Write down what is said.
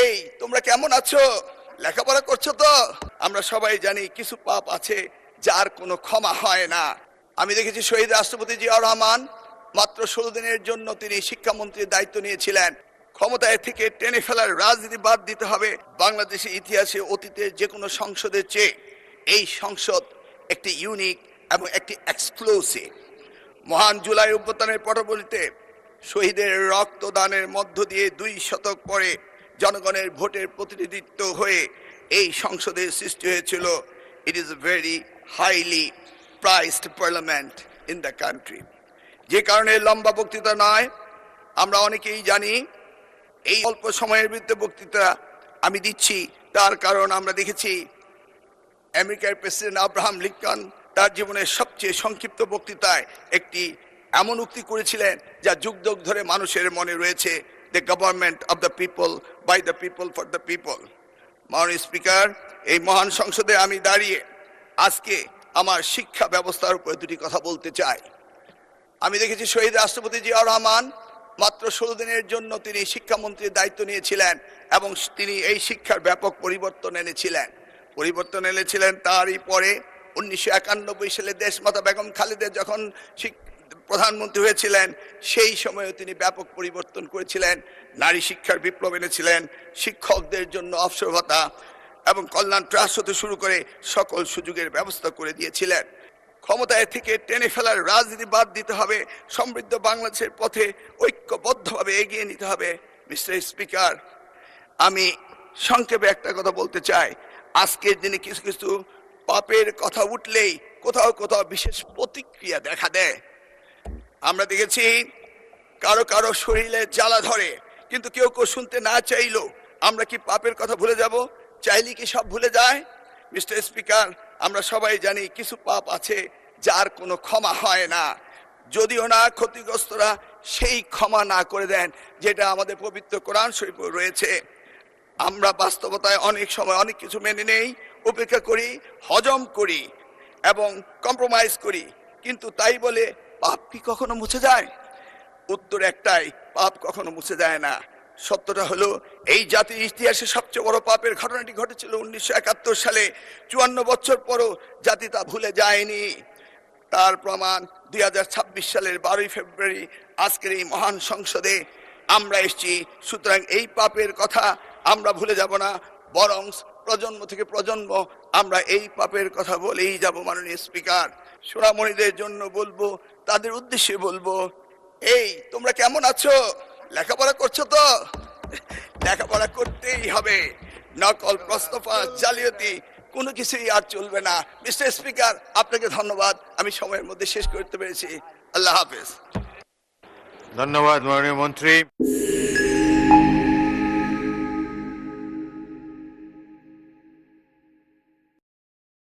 এই তোমরা কেমন আছো? লেখাপড়া করছো তো? আমরা সবাই জানি কিছু পাপ আছে যার কোনো ক্ষমা হয় না। আমি দেখেছি শহীদ রাষ্ট্রপতি জিয়াউর রহমান মাত্র 16 দিনের জন্য তিনি শিক্ষামন্ত্রীর দায়িত্ব নিয়েছিলেন। ক্ষমতায় থেকে টেনে ফেলার রাজনীতি বাদ দিতে হবে। বাংলাদেশের ইতিহাসে অতীতের যে কোনো সংসদের চেয়ে এই সংসদ একটি ইউনিক এবং একটি এক্সক্লুসিভ। মহান জুলাই অভ্যুত্থানের পটভূমিতে শহীদের রক্তদানের মধ্য দিয়ে 2 শতক পরে জনগণের ভোটের প্রতিনিধিত্ব হয়ে এই সংসদের সৃষ্টি হয়েছিল। It is a very highly priced parliament in the country. যে কারণে লম্বা বক্তৃতা নয়, আমরা অনেকেই জানি এই অল্প সময়ের ভিতরে বক্তৃতা আমি দিচ্ছি, তার কারণ আমরা দেখেছি আমেরিকার প্রেসিডেন্ট আব্রাহাম লিঙ্কন তার জীবনের সবচেয়ে সংক্ষিপ্ত বক্তৃতায় একটি এমন উক্তি করেছিলেন যা যুগ যুগ ধরে মানুষের মনে রয়েছে, the government of the people, by the people, for the people. মাননীয় স্পিকার, এই মহান সংসদে আমি দাঁড়িয়ে আজকে আমার শিক্ষা ব্যবস্থার উপরে দুটি কথা বলতে চাই। আমি দেখেছি শহীদ রাষ্ট্রপতি জিয়াউর রহমান মাত্র 16 দিনের জন্য তিনি শিক্ষামন্ত্রীর দায়িত্ব নিয়েছিলেন এবং তিনি এই শিক্ষার ব্যাপক পরিবর্তন এনেছিলেন। তারই পরে 1991 সালে দেশমাতা বেগম খালেদা যখন প্রধানমন্ত্রী হয়েছিলেন সেই সময়ে তিনি ব্যাপক পরিবর্তন করেছিলেন। নারী শিক্ষার বিপ্লব এনেছিলেন, শিক্ষকদের জন্য অবসর ভাতা এবং কল্যাণ ট্রাস্ট হতে শুরু করে সকল সুযোগের ব্যবস্থা করে দিয়েছিলেন। ক্ষমতায় থেকে টেনে ফেলার রাজনীতি বাদ দিতে হবে, সমৃদ্ধ বাংলাদেশের পথে ঐক্যবদ্ধভাবে এগিয়ে নিতে হবে। মিস্টার স্পিকার, আমি সংক্ষেপে একটা কথা বলতে চাই। আজকের দিনে কিছু কিছু পাপের কথা উঠলেই কোথাও কোথাও বিশেষ প্রতিক্রিয়া দেখা দেয়। আমরা দেখেছি কারো কারো শরীরে জ্বালা ধরে, কিন্তু কেউ কেউ শুনতে না চাইলো। আমরা কি পাপের কথা ভুলে যাব? চাইলে কি সব ভুলে যায়? মিস্টার স্পিকার, আমরা সবাই জানি কিছু পাপ আছে যার কোনো ক্ষমা হয় না, যদিও না ক্ষতিগ্রস্তরা সেই ক্ষমা না করে দেন যেটা আমাদের পবিত্র কোরআন শরীফে রয়েছে। আমরা বাস্তবতায় অনেক সময় অনেক কিছু মেনে নেই, উপেক্ষা করি, হজম করি এবং কম্প্রোমাইজ করি, কিন্তু তাই বলে পাপ কি কখনো মুছে যায়? উত্তর একটাই, পাপ কখনো মুছে যায় না। সত্যটা হলো এই জাতির ইতিহাসে সবচেয়ে বড় পাপের ঘটনাটি ঘটেছিল 1971 সালে। 54 বছর পরও জাতি তা ভুলে যায়নি। তার প্রমাণ 2026 সালের 12 ফেব্রুয়ারি আজকের এই মহান সংসদে আমরা এসেছি। সুতরাং এই পাপের কথা আমরা ভুলে যাব না, বরং প্রজন্ম থেকে প্রজন্ম আমরা এই পাপের কথা বলেই যাব। মাননীয় স্পিকার, সোনামণিদের জন্য বলবো, তাদের উদ্দেশ্যে বলবো, এই তোমরা কেমন আছো? লেখাপড়া করছো তো? লেখাপড়া করতেই হবে। নকল, প্রস্তফা, জালিয়াতি কোনো কিছুই আর চলবে না। মিস্টার স্পিকার, আপনাকে ধন্যবাদ, আমি সময়ের মধ্যে শেষ করতে পেরেছি। আল্লাহ হাফেজ। ধন্যবাদ মাননীয় মন্ত্রী।